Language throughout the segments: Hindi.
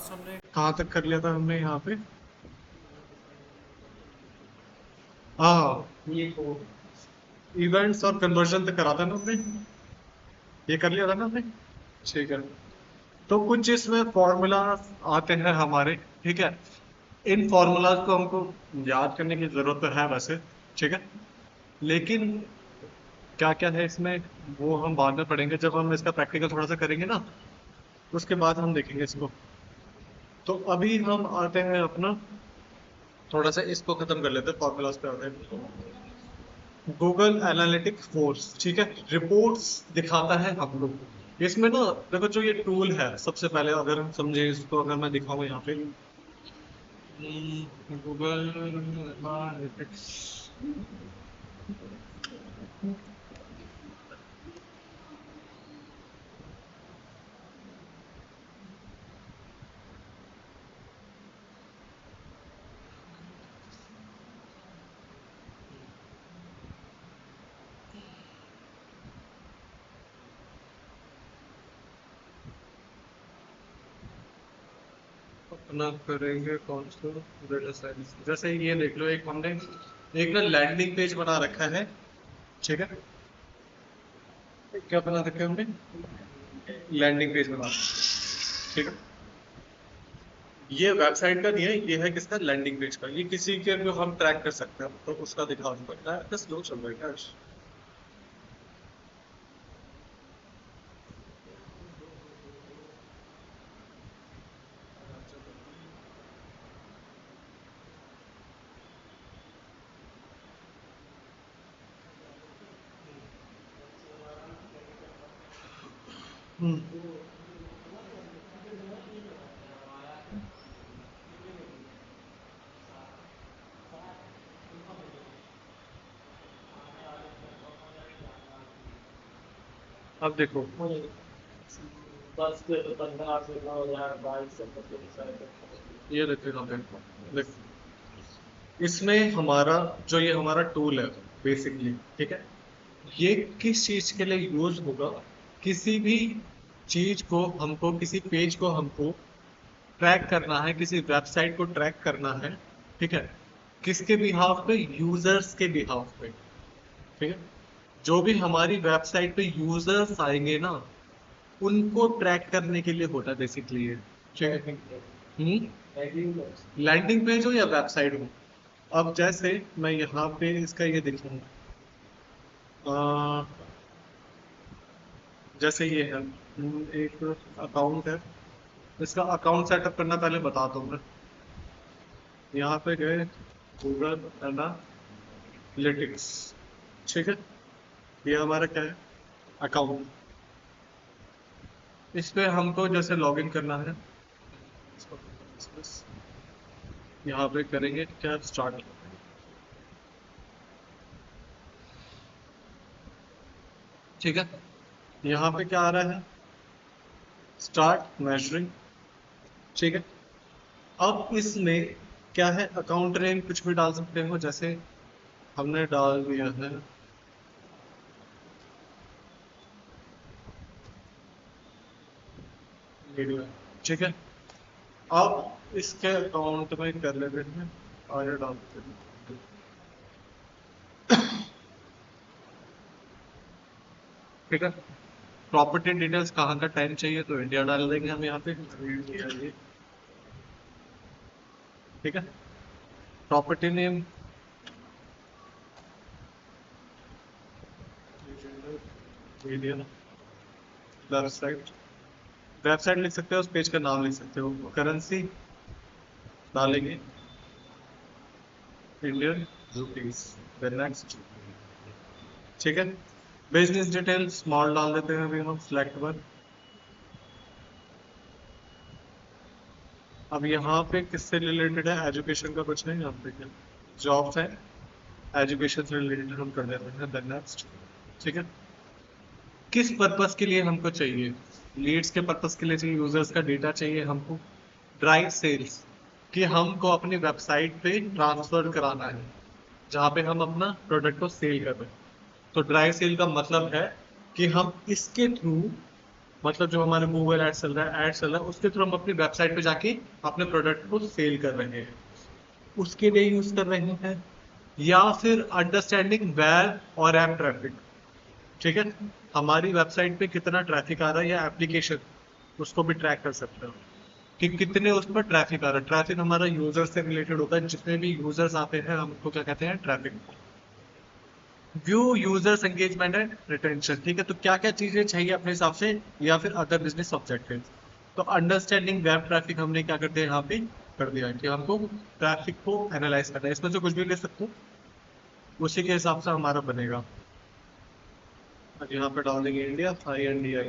हमने कहाँ तक कर लिया था हमने यहाँ पे? हाँ, इवेंट्स और कन्वर्जन तक करा था ना हमने। ये कर लिया था ना हमने। ठीक है। तो कुछ इसमें फॉर्मूलाज आते हैं हमारे। ठीक है। इन फॉर्मूलाज को हमको याद करने की जरूरत तो है वैसे। ठीक है। लेकिन क्या क्या है इसमें, वो हम बाद में पढ़ेंगे जब हम इसका प्रैक्टिकल थोड़ा सा करेंगे ना। उसके बाद हम देखेंगे इसको। तो अभी हम आते हैं अपना, थोड़ा सा इसको खत्म कर लेते हैं, फॉर्मूलाज पे आते हैं। गूगल एनालिटिक्स फोर्स, ठीक है, रिपोर्ट्स दिखाता है हम लोग इसमें ना। देखो जो ये टूल है, सबसे पहले अगर हम समझे इसको, अगर मैं दिखाऊं यहाँ पे गूगल एनालिटिक्स। अपना करेंगे कौन सा डेटा साइंस। जैसे ये देख लो, एक हमने एक ना लैंडिंग पेज बना रखा है। ठीक है। क्या बना रखा है हमने? लैंडिंग पेज बना रखा है। ठीक है। ये वेबसाइट का नहीं है, ये है किसका, लैंडिंग पेज का। ये किसी के भी हम ट्रैक कर सकते हैं, तो उसका दिखाना पड़ता है। बस लो चल रहा है क्या? अब देखो, ये देखो यहाँ पे, देखो इसमें हमारा जो ये हमारा टूल है बेसिकली, ठीक है, ये किस चीज के लिए यूज होगा? किसी भी चीज को हमको, किसी पेज को हमको ट्रैक करना है, किसी वेबसाइट को ट्रैक करना है। ठीक है। किसके बिहाफ पे? यूजर्स के बिहाफ पे। ठीक है। जो भी हमारी वेबसाइट पे यूजर्स आएंगे ना, उनको ट्रैक करने के लिए होता है बेसिकली ये। ठीक है। लैंडिंग पेज हो या वेबसाइट हो। अब जैसे मैं यहाँ पे इसका ये दिखाऊंगा, जैसे ये है, एक अकाउंट है। इसका अकाउंट सेटअप करना पहले बताता हूँ मैं। यहाँ पे गए, गूगल एनालिटिक्स। ठीक है। ये हमारा क्या है? अकाउंट। इस पे हमको जैसे लॉगिन करना है, यहाँ पे करेंगे क्या, स्टार्ट। ठीक है। यहाँ पे क्या आ रहा है? Start measuring. ठीक है। अब इसमें क्या है, अकाउंट नेम कुछ भी डाल सकते हो, जैसे हमने डाल दिया है वीडियो। ठीक है। अब इसके अकाउंट में कर लेते हैं, आगे डालते हैं। ठीक है। प्रॉपर्टी डिटेल्स कहाँ का टाइम चाहिए, तो इंडिया डाल देंगे हम यहाँ पे, इंडिया ये। ठीक है। Property name, website. वेबसाइट लिख सकते हो, उस पेज का नाम लिख सकते हो। करेंसी डालेंगे इंडियन रुपीस। नेक्स्ट। ठीक है। बिजनेस डिटेल स्मॉल डाल देते हैं अभी हम, सिलेक्ट वन। अब यहाँ पे किससे रिलेटेड है? एजुकेशन का कुछ नहीं, यहाँ पे क्या जॉब्स है, एजुकेशन से रिलेटेड हम कर देते हैं। Then next. ठीक है। किस पर्पस के लिए हमको चाहिए? लीड्स के पर्पस के लिए चाहिए, यूजर्स का डेटा चाहिए हमको। ड्राइव सेल्स, कि हमको अपनी वेबसाइट पे ट्रांसफर कराना है, जहाँ पे हम अपना प्रोडक्ट को सेल कर रहे हैं। तो ड्राइव सेल का मतलब है कि हम इसके थ्रू मतलब जो हमारे गूगल एड चल रहा है उसके थ्रू हम अपनी वेबसाइट पे जाके अपने प्रोडक्ट को सेल कर रहे हैं, उसके लिए यूज कर रहे हैं। या फिर अंडरस्टैंडिंग वेब और ऐप ट्रैफिक। ठीक है, हमारी वेबसाइट पे कितना ट्रैफिक आ रहा है या एप्लीकेशन, उसको भी ट्रैक कर सकते हो कि कितने उस पर ट्रैफिक आ रहा है। ट्रैफिक हमारा यूजर से रिलेटेड होता है, जितने भी यूजर्स आते हैं हम उनको क्या कहते हैं, traffic. View users engagement and retention. ठीक है, तो क्या क्या चीजें चाहिए अपने हिसाब से, या फिर अदर बिजनेस ऑब्जेक्टिव। तो अंडरस्टैंडिंग वेब ट्रैफिक हमने क्या करते हैं यहाँ पे कर दिया है कि हमको ट्रैफिक को एनालाइज करना है, इसमें से कुछ भी ले सकते हो, उसी के हिसाब से हमारा बनेगा। और यहाँ पे डाल देंगे इंडिया, INDIA।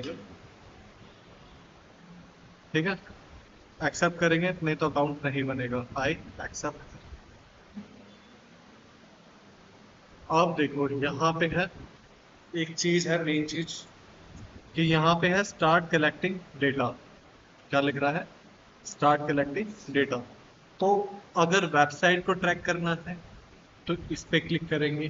ठीक है, एक्सेप्ट करेंगे, नहीं तो अकाउंट नहीं बनेगा। I accept. अब देखो यहाँ पे है एक चीज है, मेन चीज, कि यहाँ पे है स्टार्ट कलेक्टिंग डेटा। क्या लिख रहा है, स्टार्ट कलेक्टिंग डेटा। तो अगर वेबसाइट को ट्रैक करना है तो इस पे क्लिक करेंगे।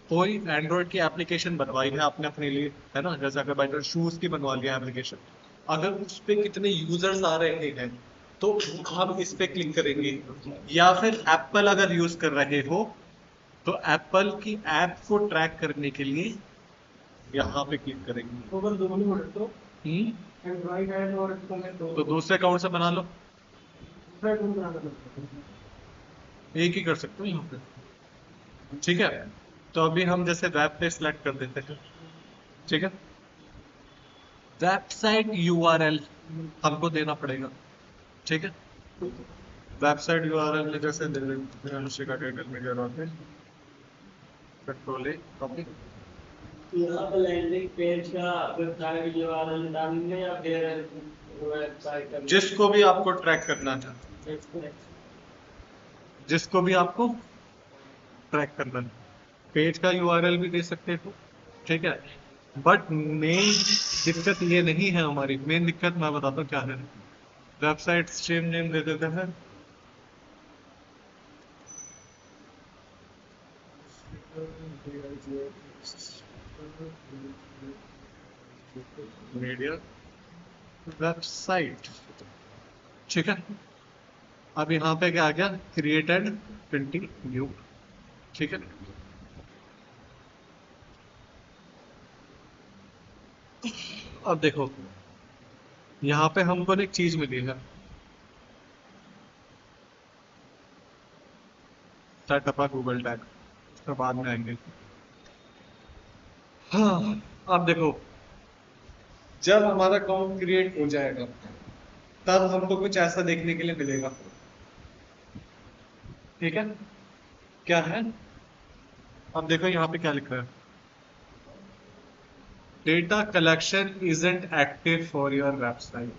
कोई एंड्रॉइड की एप्लीकेशन बनवाई है आपने अपने लिए, है ना, जैसे अगर बाई शूज की बनवा लिया एप्लीकेशन, अगर उस पे कितने यूजर्स आ रहे हैं तो हम इस पे क्लिक करेंगे। या फिर एप्पल अगर यूज कर रहे हो तो एप्पल की ऐप को ट्रैक करने के लिए यहाँ पे क्लिक करेंगे। तो अगर दोनों में तो एंड्रॉइड है और तो दूसरे अकाउंट से बना लो, दूसरा अकाउंट बनाना पड़ता है। एक ही कर सकते हो यहाँ पे। ठीक है, तो अभी हम जैसे वेब पे सिलेक्ट कर देते हैं। ठीक है, वेबसाइट URL हमको देना पड़ेगा। ठीक है, वेबसाइट URL में जैसे दे देते हैं Anushika title media dot in, control A copy. यहाँ पे लैंडिंग पेज का वेबसाइट URL डालेंगे या फिर वेबसाइट का, जिसको भी आपको ट्रैक करना है, जिसको भी आपको ट्रैक करना है, पेज का URL भी दे सकते हो। ठीक है, बट मेन दिक्कत ये नहीं है, हमारी मेन दिक्कत मैं बताता हूँ क्या है। वेबसाइट स्ट्रीम नेम दे देते हैं, मीडिया वेबसाइट। ठीक है, अब यहाँ पे क्या आ गया, क्रिएटेड प्रिंटिंग न्यू। ठीक है, अब देखो यहाँ पे हमको एक चीज मिली है, सेटअप गूगल टैग, उसके बाद में आएंगे। हाँ, अब देखो जब हमारा अकाउंट क्रिएट हो जाएगा तब हमको कुछ ऐसा देखने के लिए मिलेगा। ठीक है, क्या है, अब देखो यहाँ पे क्या लिखा है, data collection isn't active for your website.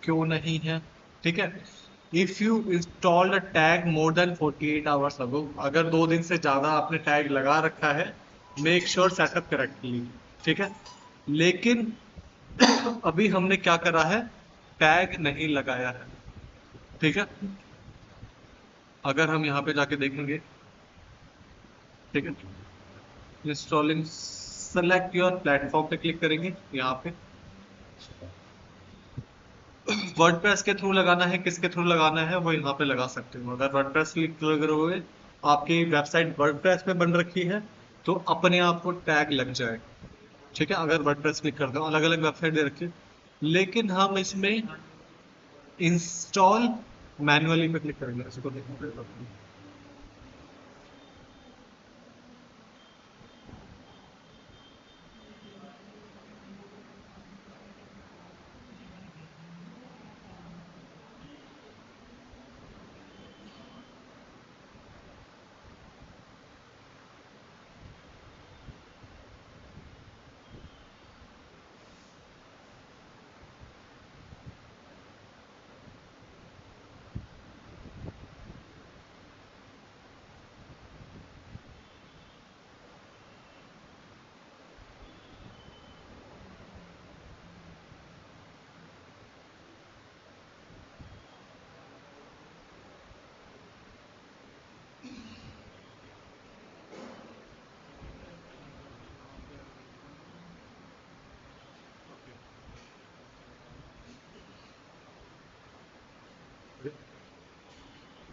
क्यों नहीं है, ठीक है, if you install a tag more than 48 hours ago, अगर 2 दिन से ज्यादा आपने टैग लगा रखा है, मेक श्योर सेटअप करेक्टली। ठीक है, लेकिन अभी हमने क्या करा है, टैग नहीं लगाया है। ठीक है, अगर हम यहाँ पे जाके देखेंगे, ठीक है, इंस्टॉलिंग, सेलेक्ट योर प्लेटफॉर्म पे क्लिक करेंगे। यहाँ पे वर्डप्रेस के थ्रू लगाना है, किसके थ्रू लगाना है वो यहाँ पे लगा सकते हो। अगर वर्डप्रेस क्लिक करोगे, आपकी वेबसाइट वर्डप्रेस पे बन रखी है तो अपने आप को टैग लग जाएगा। ठीक है, अगर वर्डप्रेस क्लिक करते हो, अलग अलग वेबसाइट दे रखी है, लेकिन हम इसमें इंस्टॉल मैन्युअली पे क्लिक करेंगे, इसको देखो।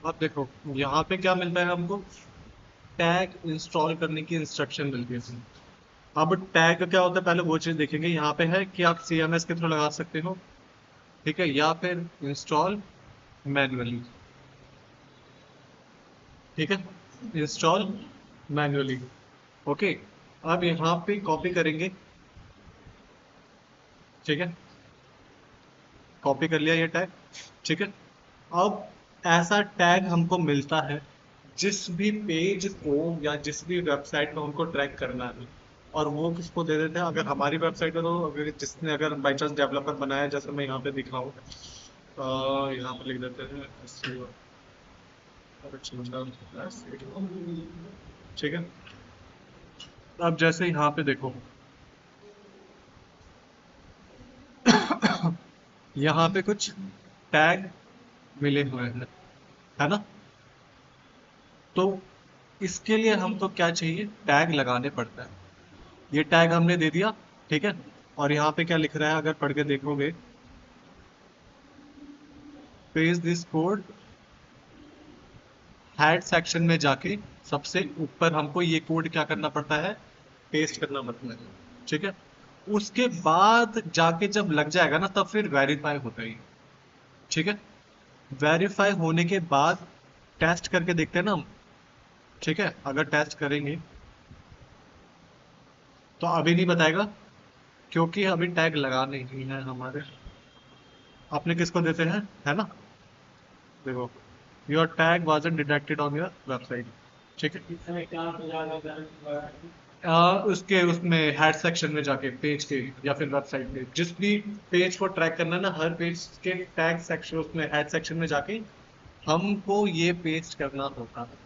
अब देखो यहाँ पे क्या मिलता है हमको, टैग इंस्टॉल करने की इंस्ट्रक्शन मिलती है। अब टैग क्या होता है पहले वो चीज़ देखेंगे। यहाँ पे है कि आप CMS के थ्रू लगा सकते हो, ठीक है, या फिर इंस्टॉल मैन्युअली, ठीक है, इंस्टॉल मैन्युअली। ओके, अब यहाँ पे कॉपी करेंगे, ठीक है, कॉपी कर लिया ये टैग, ठीक है। अब ऐसा टैग हमको मिलता है जिस भी पेज को या जिस भी वेबसाइट को हमको ट्रैक करना है, और वो किसको दे देते हैं, अगर हमारी वेबसाइट है तो अगर जिसने अगर बाई चांस डेवलपर बनाया, जैसे मैं यहाँ पे दिखाऊँ, यहाँ पे लिख देते हैं SEO, ठीक है। अब जैसे यहाँ पे देखो यहाँ पे कुछ टैग मिले हुए हैं, है ना। तो इसके लिए हमको क्या चाहिए, टैग लगाने पड़ता है। ये टैग हमने दे दिया, ठीक है। और यहाँ पे क्या लिख रहा है अगर पढ़ के देखोगे, page this code, head section में जाके सबसे ऊपर हमको ये कोड क्या करना पड़ता है, पेस्ट करना पड़ता है, ठीक है। उसके बाद जाके जब लग जाएगा ना तब फिर वेरीफाई होता है, ठीक है। वेरीफाई होने के बाद टेस्ट करके देखते हैं ना हम, ठीक है। अगर टेस्ट करेंगे तो अभी नहीं बताएगा क्योंकि अभी टैग लगा नहीं है हमारे। अपने किसको देते हैं, है ना, देखो, your tag wasn't detected on your website, ठीक है। इसमें कहाँ पे जाकर करना है? उसके उसमें हेड सेक्शन में जाके पेज के या फिर वेबसाइट पे जिस भी पेज को ट्रैक करना है ना, हर पेज के टैग सेक्शन उसमें हेड सेक्शन में जाके हमको ये पेस्ट करना होता है,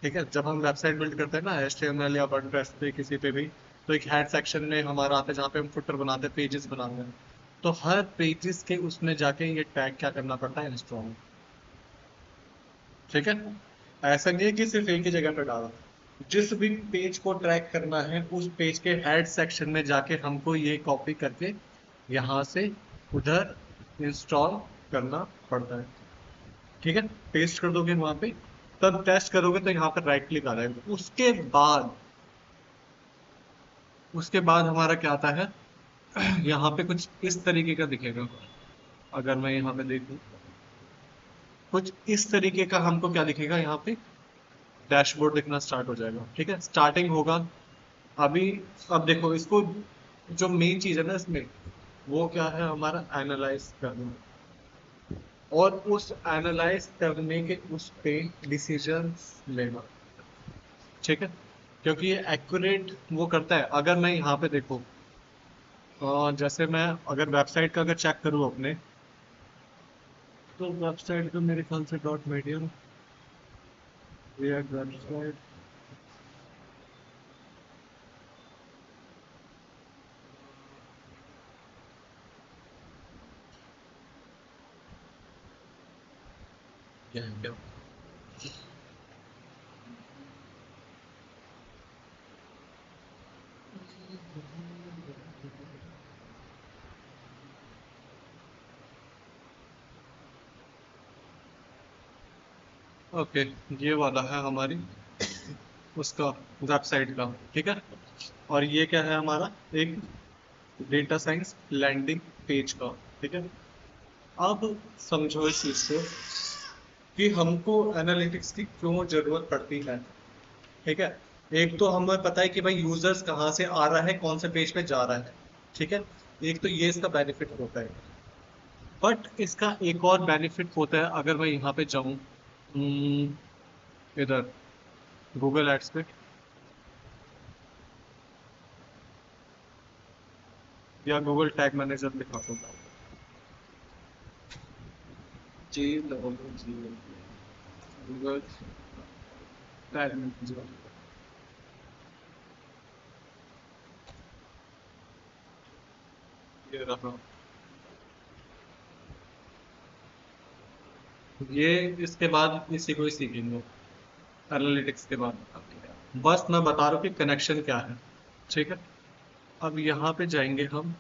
ठीक है। जब हम वेबसाइट बिल्ड करते हैं ना HTML या वर्डप्रेस पे किसी पे भी, तो एक हेड सेक्शन में हमारा आता है जहाँ पे हम फुटर बनाते हैं, पेजेस बनाते हैं। तो हर पेजेस के उसमें जाके ये टैग क्या करना पड़ता है, इंस्टॉल, ठीक है। ऐसा नहीं है कि सिर्फ एक ही जगह पर डाला, जिस भी पेज को ट्रैक करना है उस पेज के हेड सेक्शन में जाके हमको ये कॉपी करके यहाँ से उधर इंस्टॉल करना पड़ता है, ठीक है। पेस्ट कर दोगे वहां पे, तब टेस्ट करोगे तो यहाँ पर राइट क्लिक आ जाएगा। उसके बाद हमारा क्या आता है यहाँ पे कुछ इस तरीके का दिखेगा। अगर मैं यहाँ पे देखूँ, कुछ इस तरीके का हमको क्या दिखेगा यहाँ पे, डैशबोर्ड दिखना स्टार्ट हो जाएगा, ठीक है। स्टार्टिंग होगा अभी। अब देखो इसको, जो मेन चीज है ना इसमें, वो क्या है हमारा, एनालाइज करना, और उस एनालाइज करने के उस पे डिसीजन लेना, ठीक है। क्योंकि ये एक्यूरेट वो करता है। अगर मैं यहाँ पे देखो, जैसे मैं अगर वेबसाइट का अगर चेक करूँ अपने, तो वेबसाइट का मेरे ख्याल से डॉट मीडियम रिएक्ट वेबसाइट, क्या है क्या, ओके, ये वाला है हमारी उसका वेबसाइट का, ठीक है। और ये क्या है हमारा, एक डेटा साइंस लैंडिंग पेज का, ठीक है। अब समझो इस चीज को कि हमको एनालिटिक्स की क्यों जरूरत पड़ती है, ठीक है। एक तो हमें पता है कि भाई यूजर्स कहाँ से आ रहा है, कौन से पेज पे जा रहा है, ठीक है। एक तो ये इसका बेनिफिट होता है, बट इसका एक और बेनिफिट होता है। अगर मैं यहाँ पे जाऊँ इधर गूगल एड्स पे, या गूगल टैग मैनेजर दिखाता हूँ, जी गूगल टैग मैनेजर, ये रहा। ये इसके बाद इसी को ही सीखेंगे एनालिटिक्स के बाद। बस मैं बता रहा हूँ कि कनेक्शन क्या है, ठीक है। अब यहाँ पे जाएंगे हम,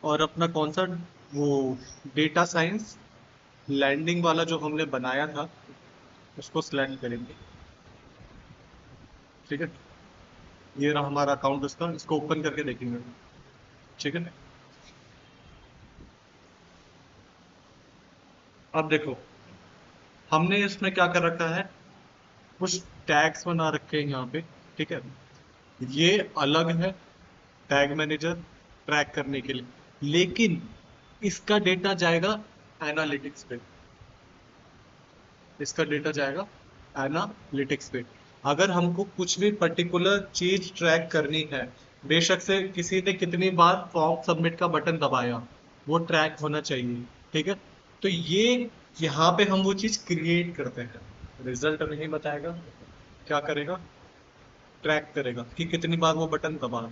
और अपना कौन सा, वो डेटा साइंस लैंडिंग वाला जो हमने बनाया था उसको सिलेक्ट करेंगे। ठीक है, ये रहा हमारा अकाउंट, इसको ओपन करके देखेंगे। ठीक है, अब देखो हमने इसमें क्या कर रखा है, कुछ टैग्स बना रखे हैं यहाँ पे। ठीक है, ये अलग है टैग मैनेजर ट्रैक करने के लिए, लेकिन इसका डेटा जाएगा एनालिटिक्स पे। इसका डेटा जाएगा एनालिटिक्स पे। अगर हमको कुछ भी पर्टिकुलर चीज ट्रैक करनी है, बेशक से किसी ने कितनी बार फॉर्म सबमिट का बटन दबाया, वो ट्रैक होना चाहिए। ठीक है, तो ये यहाँ पे हम वो चीज क्रिएट करते हैं। रिजल्ट नहीं बताएगा, क्या करेगा, ट्रैक करेगा कि कितनी बार वो बटन दबा।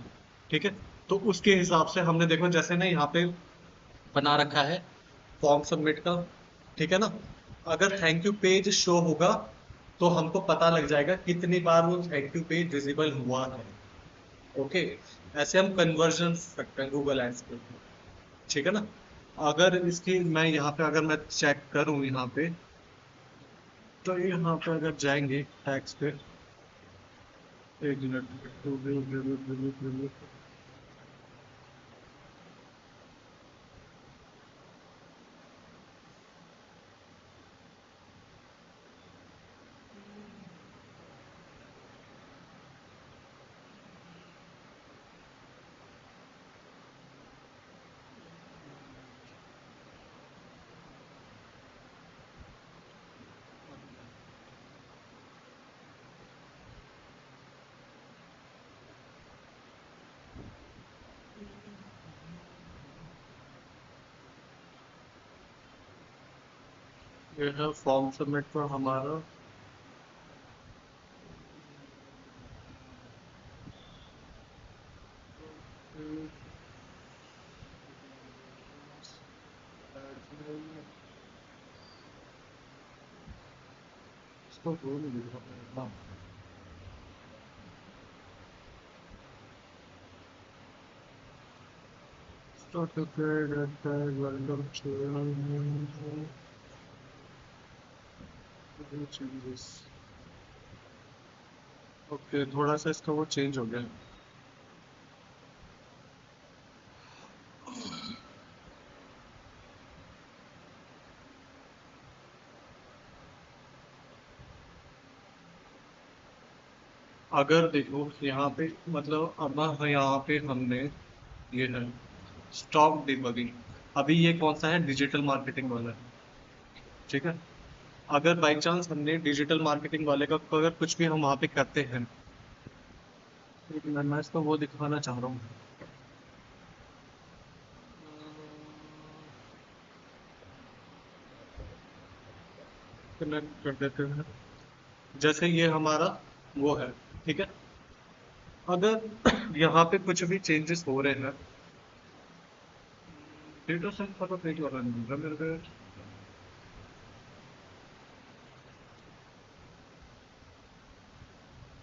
ठीक है, तो उसके हिसाब से हमने देखो जैसे ना यहाँ पे बना रखा है फॉर्म सबमिट का। ठीक है ना, अगर थैंक यू पेज शो होगा तो हमको पता लग जाएगा कितनी बार वो थैंक यू पेज विजिबल हुआ है। ओके, ऐसे हम कन्वर्जन सकते हैं गूगल एड्स पे। ठीक है ना, अगर इसकी मैं यहाँ पे अगर मैं चेक करूँ यहाँ पे, तो यहाँ पे अगर जाएंगे टैक्स पे, एक मिनट, ये है फॉर्म सबमिट पर हमारा। इसको वो नहीं दिख रहा। हाँ, start the thread at tag welcome to changes। Okay, थोड़ा सा इसका वो चेंज हो गया। अगर देखो यहाँ पे मतलब अब यहाँ पे हमने ये है स्टॉक डिबगिंग। अभी ये कौन सा है, डिजिटल मार्केटिंग वाला है। ठीक है, अगर बाई चांस हमने डिजिटल मार्केटिंग वाले का अगर कुछ भी हम वहाँ पे करते हैं, एक मिनट मैं इसको वो दिखाना चाह रहा हूँ। कनेक्ट कर देते हैं, जैसे ये हमारा वो है। ठीक है, अगर यहाँ पे कुछ भी चेंजेस हो रहे हैं, डेटा सेट का तो पेज वाला नहीं मिल रहा मेरे को।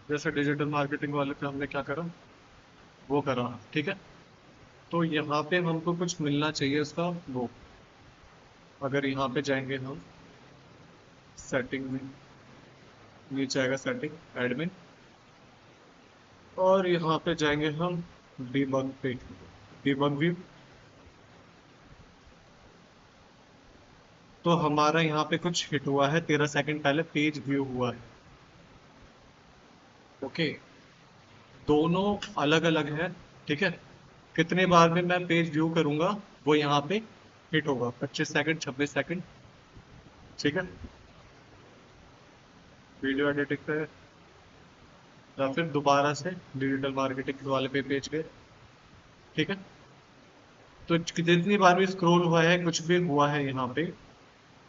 जैसे डिजिटल मार्केटिंग वाले पे हमने क्या करा, वो करा। ठीक है, तो यहाँ पे हमको कुछ मिलना चाहिए इसका वो। अगर यहाँ पे जाएंगे हम सेटिंग में, नीचे आएगा सेटिंग एडमिन, और यहाँ पे जाएंगे हम डिबग पे, डिबग व्यू। तो हमारा यहाँ पे कुछ हिट हुआ है 13 सेकंड पहले, पेज व्यू हुआ है। ओके, दोनों अलग अलग है। ठीक है, कितने बार में मैं पेज व्यू करूंगा वो यहाँ पे हिट होगा, 25 सेकंड, 26 सेकंड। ठीक है, वीडियो एडिटिंग पे, या फिर दोबारा से डिजिटल मार्केटिंग वाले पे पेज गए। ठीक है, तो जितनी बार भी स्क्रॉल हुआ है, कुछ भी हुआ है यहाँ पे,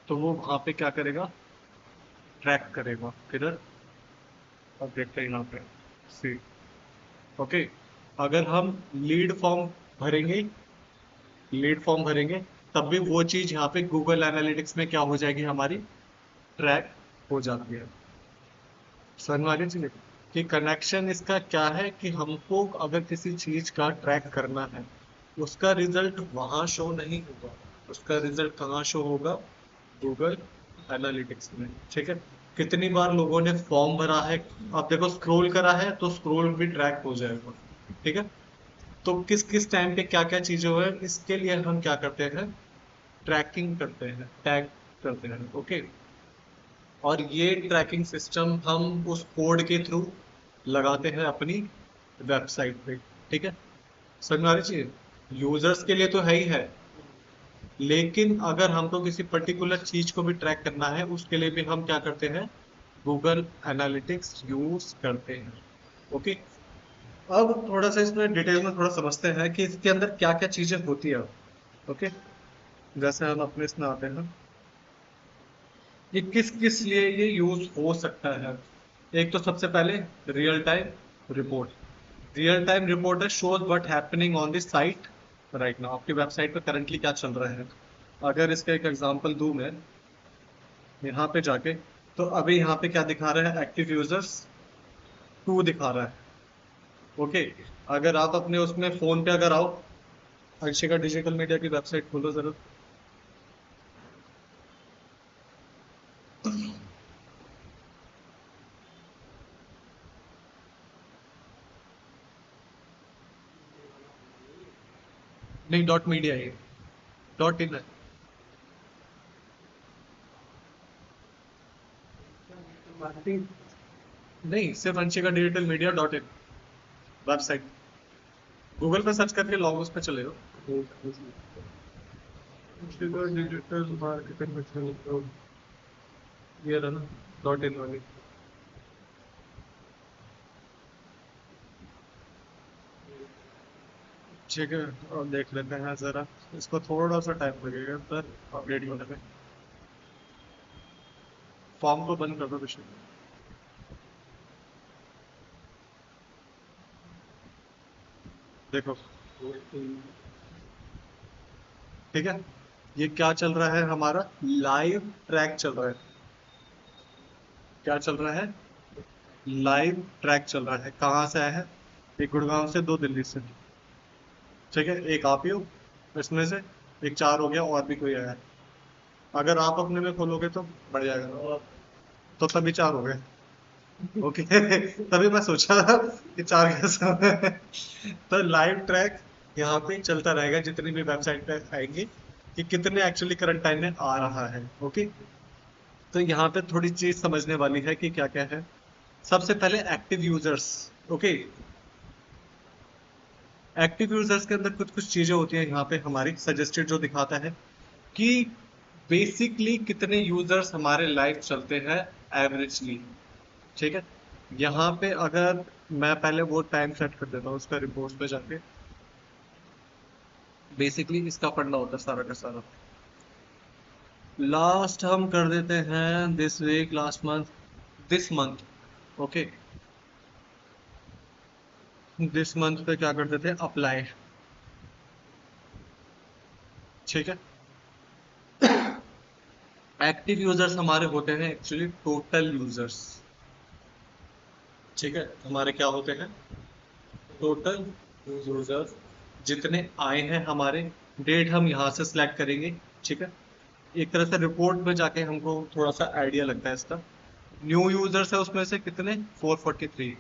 तो वो वहाँ पे क्या करेगा, ट्रैक करेगा। किधर, अब देखते हैं यहाँ पे सी। ओके, अगर हम लीड फॉर्म भरेंगे, लीड फॉर्म भरेंगे, तब भी वो चीज़ यहाँ पे गूगल एनालिटिक्स में क्या हो जाएगी, हमारी ट्रैक हो जाती है। समझ वाली चीज़ कि कनेक्शन इसका क्या है, कि हमको अगर किसी चीज़ का ट्रैक करना है, उसका रिजल्ट वहाँ शो नहीं होगा। उसका रिजल्ट कहाँ शो होगा, गूगल एनालिटिक्स में, ठीक है। कितनी बार लोगों ने फॉर्म भरा है, आप देखो स्क्रॉल करा है तो स्क्रॉल भी ट्रैक हो जाएगा, ठीक है। तो किस किस टाइम पे क्या क्या चीजें हुए, इसके लिए हम क्या करते हैं, ट्रैकिंग करते हैं, टैग करते हैं, ओके। और ये ट्रैकिंग सिस्टम हम उस कोड के थ्रू लगाते हैं अपनी वेबसाइट पे, ठीक है। समझ में आ रही चीज, यूजर्स के लिए तो है ही है, लेकिन अगर हमको किसी पर्टिकुलर चीज को भी ट्रैक करना है उसके लिए भी हम क्या करते हैं, गूगल एनालिटिक्स यूज करते हैं, ओके। अब थोड़ा सा इसमें डिटेल में थोड़ा समझते हैं कि इसके अंदर क्या क्या चीजें होती है, ओके। जैसे हम अपने इसमें आते हैं, ये किस किस लिए ये यूज हो सकता है। एक तो सबसे पहले real time report. Real time report है shows what happening on the site right now, आपकी वेबसाइट पे करंटली क्या चल रहा है। अगर इसका एक एग्जांपल दूं मैं यहाँ पे जाके, तो अभी यहाँ पे क्या दिखा रहा है, एक्टिव यूजर्स 2 दिखा रहा है, ओके। अगर आप अपने उसमें फोन पे अगर आओ, अक्षिका डिजिटल मीडिया की वेबसाइट खोलो जरा। नहीं, डॉट मीडिया है, डॉट इन है। नहीं, सिर्फ अंशिका डिजिटल मीडिया डॉट इन वेबसाइट, गूगल पे सर्च करके लॉग उस पे चले हो। अंशिका डिजिटल मार्केटिंग, ये रहा ना, डॉट इन वाली। ठीक है, और देख लेते हैं जरा, इसको थोड़ा सा टाइम लगेगा पर अपडेट होने में। फॉर्म को बंद कर दो विषय, देखो, ठीक है। ये क्या चल रहा है, हमारा लाइव ट्रैक चल रहा है। क्या चल रहा है, लाइव ट्रैक चल रहा है। कहाँ से आया है, एक गुड़गांव से, 2 दिल्ली से, ठीक है। एक आप ही हो इसमें से, एक 4 हो गया, और भी कोई आया है। अगर आप अपने में खोलोगे तो बढ़ जाएगा, तो तभी 4 हो गए, ओके। तभी मैं सोचा कि 4 कैसे हो गए। तो लाइव ट्रैक यहाँ पे चलता रहेगा जितनी भी वेबसाइट पे आएंगे, कि कितने एक्चुअली करंट टाइम में आ रहा है, ओके। तो यहाँ पे थोड़ी चीज समझने वाली है कि क्या क्या है। सबसे पहले active users, okay. Active users के अंदर कुछ कुछ चीजें होती हैं यहाँ पे हमारी सजेस्टेड, जो दिखाता है कि बेसिकली कितने यूजर्स हमारे लाइव चलते हैं एवरेजली, ठीक है। यहाँ पे अगर मैं पहले वो टाइम सेट कर देता हूँ उस पर, रिपोर्ट पे जाके बेसिकली इसका पढ़ना होता है सारा का सारा। लास्ट हम कर देते हैं this week, last month, this month, okay. This month पे क्या कर देते हैं, अप्लाई, ठीक है। एक्टिव यूजर्स हमारे होते हैं एक्चुअली टोटल यूजर्स, ठीक है। हमारे क्या होते हैं, टोटल यूजर्स, जितने आए हैं हमारे। डेट हम यहाँ से सिलेक्ट करेंगे, ठीक है। एक तरह से रिपोर्ट में जाके हमको थोड़ा सा आइडिया लगता है इसका। न्यू यूजर्स है उसमें से कितने, 443,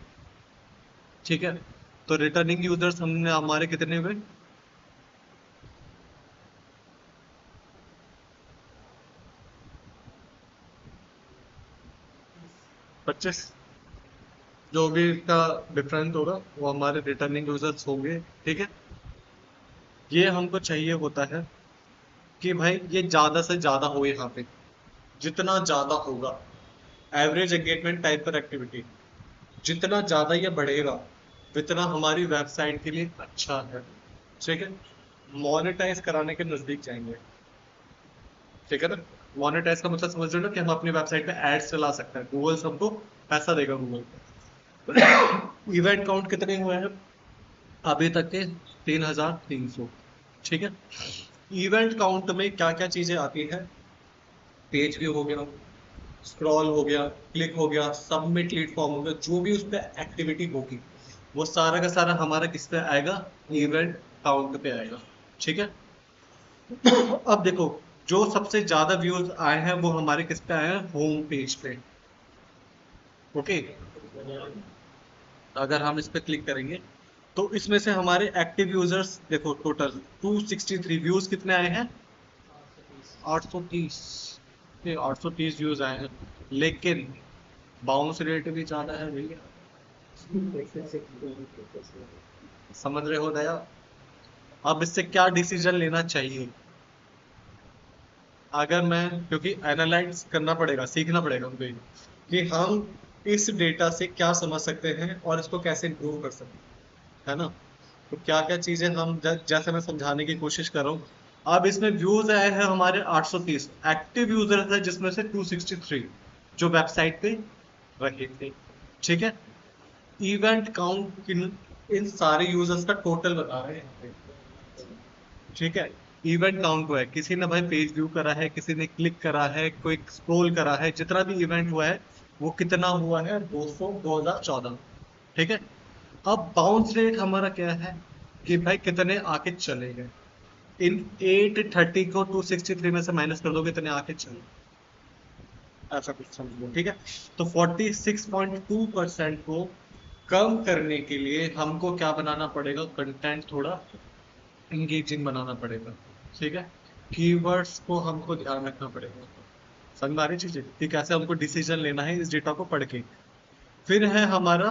ठीक है। तो रिटर्निंग यूजर्स हमने हमारे कितने हुए, 25। जो भी इसका डिफरेंस होगा वो हमारे रिटर्निंग यूजर्स होंगे, ठीक है। ये हमको चाहिए होता है कि भाई ये ज्यादा से ज्यादा हो यहाँ पे, जितना ज्यादा होगा एवरेज एंगेजमेंट टाइप पर एक्टिविटी, जितना ज्यादा ये बढ़ेगा उतना हमारी वेबसाइट के लिए अच्छा है, ठीक है। मोनेटाइज कराने के नजदीक जाएंगे, ठीक है ना। मोनेटाइज का मतलब समझ रहे हो ना, कि हम अपनी वेबसाइट पे एड्स चला सकते हैं, गूगल हमको पैसा देगा, गूगल। इवेंट काउंट कितने हुए हैं अभी तक के, 3300, ठीक है। इवेंट काउंट में क्या क्या चीजें आती है, पेज व्यू हो गया, स्क्रॉल हो गया, क्लिक हो गया, सबमिट लीड फॉर्म हो गया, जो भी उस पर एक्टिविटी होगी वो सारा का सारा हमारा किस पे आएगा, इवेंट काउंट पे आएगा, ठीक है। अब देखो, जो सबसे ज्यादा व्यूज आए हैं वो हमारे किस पे आए हैं, होम पेज पे। ओके, अगर हम इस पे क्लिक करेंगे तो इसमें से हमारे एक्टिव यूजर्स देखो, टोटल 263 व्यूज कितने आए हैं, 830। ये 830 व्यूज आए हैं, लेकिन बाउंस रेट भी ज्यादा है भैया। समझ रहे हो दया? अब इससे क्या डिसीजन लेना चाहिए? अगर मैं, क्योंकि एनालाइज करना पड़ेगा, सीखना पड़ेगा मुझे कि हम इस डेटा से क्या समझ सकते हैं और इसको कैसे इम्प्रूव कर सकते हैं, है ना? तो क्या क्या चीजें हम जैसे मैं समझाने की कोशिश कर रहा हूँ। अब इसमें व्यूज आए हैं हमारे 830, एक्टिव यूजर्स है जिसमें से 263 जो वेबसाइट पे रखे थे। ठीक है, इवेंट काउंट इन सारे यूजर्स का टोटल बता रहे हैं। ठीक है, इवेंट काउंट हुआ है, किसी ने भाई पेज व्यू करा है, किसी ने क्लिक करा है, कोई स्क्रॉल करा है, जितना भी इवेंट हुआ है वो कितना हुआ है, 200 2014। ठीक है, अब बाउंस रेट हमारा क्या है कि भाई कितने आके चले गए। इन 830 को 263 में से माइनस कर दो, कितने आके चले, ऐसा कुछ समझो। ठीक है, तो 46.2% को कम करने के लिए हमको क्या बनाना पड़ेगा, कंटेंट थोड़ा इंगेजिंग बनाना पड़ेगा। ठीक है, कीवर्ड्स को हमको ध्यान रखना पड़ेगा। समझ में आ रही चीजें कि कैसे हमको डिसीजन लेना है इस डेटा को पढ़ के। फिर है हमारा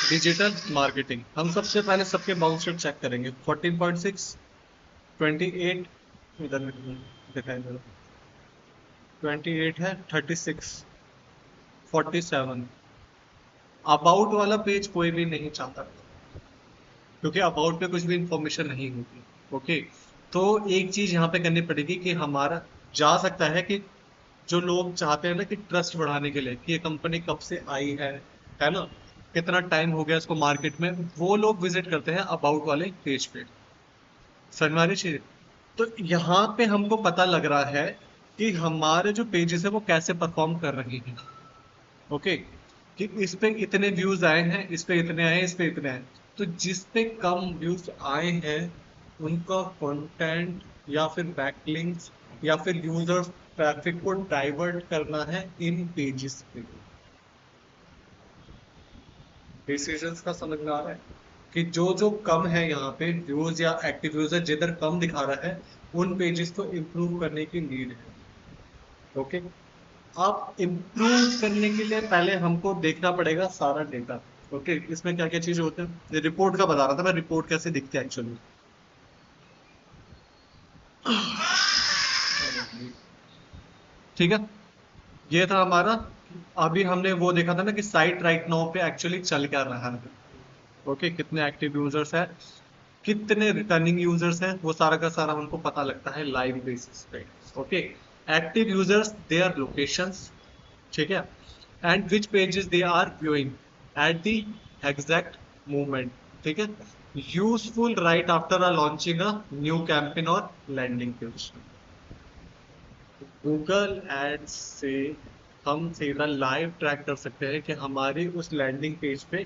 डिजिटल मार्केटिंग। हम सबसे पहले सबके बाउंस रेट चेक करेंगे। 14.6, 28, इधर दिखाई दे रहा, 28 है, 36, 47। अबाउट वाला पेज कोई भी नहीं चाहता, क्योंकि अबाउट पे कुछ भी इंफॉर्मेशन नहीं होती। ओके, तो एक चीज यहाँ पे करनी पड़ेगी कि हमारा जा सकता है कि जो लोग चाहते हैं ना कि ट्रस्ट बढ़ाने के लिए कि ये कंपनी कब से आई है ना, कितना टाइम हो गया इसको मार्केट में, वो लोग विजिट करते हैं अबाउट वाले पेज पे। समझ में आ रही चीज? तो यहाँ पे हमको पता लग रहा है कि हमारे जो पेजेस है वो कैसे परफॉर्म कर रहे हैं। ओके, कि इस पे इतने व्यूज आए हैं, इस पे इतने आए, इस पे इतने आए। तो जिस पे कम व्यूज आए हैं उनका कंटेंट या फिर बैकलिंक्स या फिर यूजर ट्रैफिक को डाइवर्ट करना है इन पेजेस पे। डिसीजंस का समझ में आ रहा है कि जो जो कम है यहाँ पे व्यूज या एक्टिव यूजर जिधर कम दिखा रहा है, उन पेजेस को इम्प्रूव करने की नीड है। ओके, आप इम्प्रूव करने के लिए पहले हमको देखना पड़ेगा सारा डेटा। ओके, इसमें क्या क्या चीजें होते हैं, ये रिपोर्ट का बता रहा था मैं, रिपोर्ट कैसे दिखती है एक्चुअली। ठीक है, ये था हमारा। अभी हमने वो देखा था ना कि साइट राइट नाउ पे एक्चुअली चल क्या रहा है। ओके, कितने एक्टिव यूजर्स है, कितने रिटर्निंग यूजर्स हैं, वो सारा का सारा हमको पता लगता है लाइव बेसिस पे। Okay, active users, their locations, ठीक है, and which pages they are viewing at the exact moment. ठीक है, useful right after a launching a new campaign और लैंडिंग पेज। गूगल एड्स से हम सीधा लाइव ट्रैक कर सकते हैं कि हमारी उस लैंडिंग पेज पे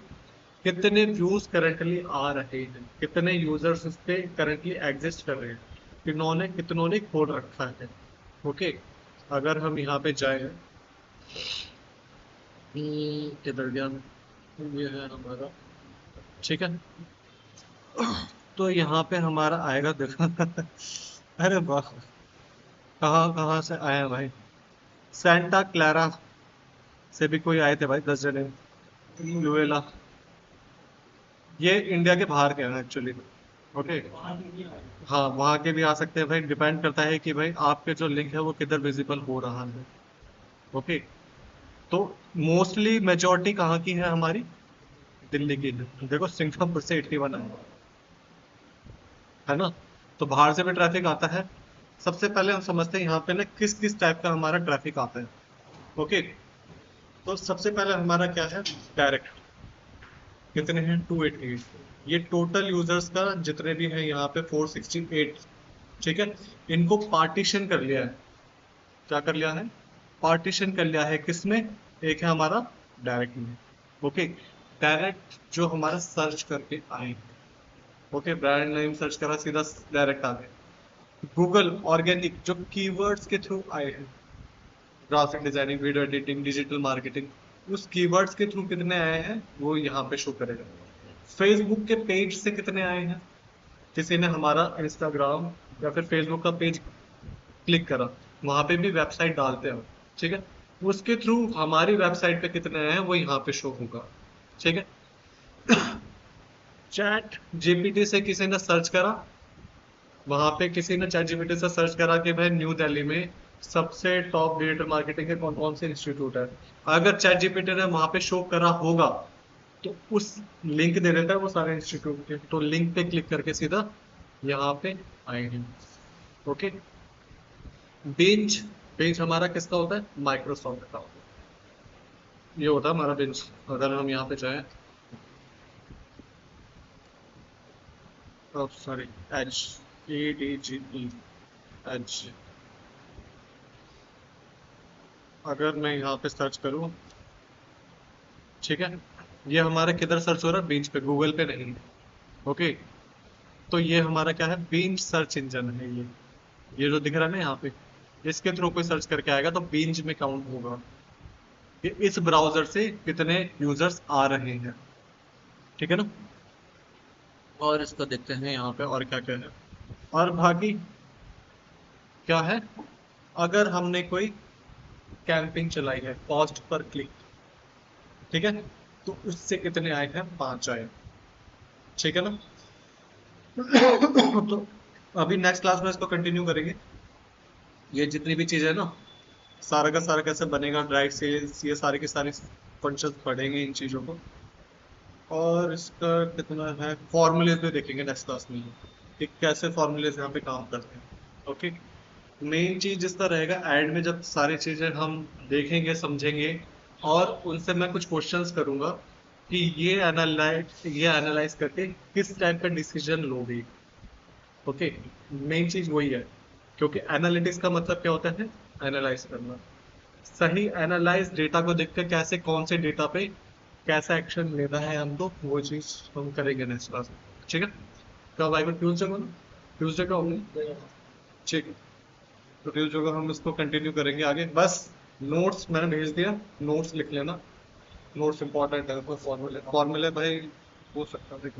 कितने व्यूज करंटली आ रहे हैं, कितने यूजर्स उस पे करंटली एग्जिस्ट कर रहे हैं, कितनों ने खोल रखा है। ओके, अगर हम यहाँ पे जाए, किधर गया, ये है हमारा। ठीक है, तो यहाँ पे हमारा आएगा, देखो अरे वाह, कहाँ कहाँ से आए हैं भाई। सेंटा क्लारा से भी कोई आए थे भाई, 10 जने। लुएला, ये इंडिया के बाहर के हैं एक्चुअली। ओके, हाँ वहाँ के भी आ सकते हैं भाई, डिपेंड करता है कि भाई आपके जो लिंक है वो किधर विजिबल हो रहा है। ओके, तो मोस्टली मेजोरिटी कहाँ की है हमारी, दिल्ली की है। देखो सिंगापुर से 81 है ना, तो बाहर से भी ट्रैफिक आता है। सबसे पहले हम समझते हैं यहाँ पे ना किस किस टाइप का हमारा ट्रैफिक आता है। ओके, तो सबसे पहले हमारा क्या है, डायरेक्ट, कितने हैं, 288। ये टोटल यूजर्स का जितने भी हैं यहाँ पे 468। ठीक है, इनको पार्टीशन कर लिया है। क्या कर लिया है, पार्टीशन कर लिया है किसमें, एक है हमारा डायरेक्ट में। ओके, डायरेक्ट जो हमारा सर्च करके आए। ओके, ब्रांड नेम सर्च करा, सीधा डायरेक्ट आ गए। गूगल ऑर्गेनिक जो कीवर्ड्स के थ्रू आए हैं, graphic designing, video editing, digital marketing, उस कीवर्ड्स के थ्रू कितने आए हैं वो यहाँ पे शो करेगा। फेसबुक के पेज से कितने आए हैं, किसी ने हमारा इंस्टाग्राम या फिर फेसबुक का पेज क्लिक करा, वहां पे भी वेबसाइट डालते हैं, ठीक है, उसके थ्रू हमारी वेबसाइट पे कितने आए हैं वो यहाँ पे शो होगा, ठीक है। चैट जीपीटी से किसी ने सर्च करा, वहां पे किसी ने चैट जीपीटी से सर्च करा कि भाई न्यू दिल्ली में सबसे टॉप डिजिटल मार्केटिंग के कौन कौन से इंस्टीट्यूट है, अगर चैट जीपीटी ने वहां पे शो करा होगा तो उस लिंक दे देता है वो सारे इंस्टीट्यूट के, तो लिंक पे क्लिक करके सीधा यहाँ पे आएंगे। ओके। बेंच, बेंच हमारा किसका होता है, माइक्रोसॉफ्ट का होता है, ये होता है हमारा बेंच। अगर हम यहाँ पे जाएं, sorry, H, A D G E, H, अगर मैं यहाँ पे सर्च करूँ, ठीक है, ये हमारा किधर सर्च हो रहा है, बेंच पे, गूगल पे नहीं। ओके, तो ये हमारा क्या है, बेंच सर्च इंजन है ये जो दिख रहा है ना यहाँ पे, इसके थ्रू कोई सर्च करके आएगा तो बेंच में काउंट होगा कि इस ब्राउजर से कितने यूजर्स आ रहे हैं, ठीक है ना। और इसको देखते हैं यहाँ पे और क्या क्या है, और बाकी क्या है, अगर हमने कोई कैंपिंग चलाई है, कॉस्ट पर क्लिक, ठीक है, तो उससे कितने आए हैं, 5 आए, ठीक है ना। तो अभी नेक्स्ट क्लास में इसको कंटिन्यू करेंगे, ये जितनी भी चीजें है ना, सारा का सारा कैसे बनेगा, ड्राइव सेल्स, ये सारी की सारी फंक्शंस पढ़ेंगे इन चीज़ों को। और इसका कितना है, फॉर्मूलेज भी देखेंगे नेक्स्ट क्लास में कि कैसे फॉर्मूलेज यहाँ पे काम करते हैं। ओके। मेन चीज इसका रहेगा एड में, जब सारी चीजें हम देखेंगे समझेंगे और उनसे मैं कुछ क्वेश्चंस करूंगा कि ये एनालाइज करके किस टाइप का डिसीजन लोगे। ओके। मेन चीज वही है, क्योंकि एनालिटिक्स का मतलब क्या होता है, एनालाइज करना, सही एनालाइज डेटा को देखकर कैसे कौन से डेटा पे कैसा एक्शन लेना है हमको, वो चीज हम करेंगे नेक्स्ट क्लास में, ठीक है। कब आएगा, ट्यूसडे को ना, ट्यूसडे का होगा, ठीक है। तो ट्यूसडे को हम इसको कंटिन्यू करेंगे आगे, बस नोट्स मैंने भेज दिया, नोट्स लिख लेना, नोट्स इंपॉर्टेंट है, कोई फॉर्मूले फॉर्मूले भाई हो सकता है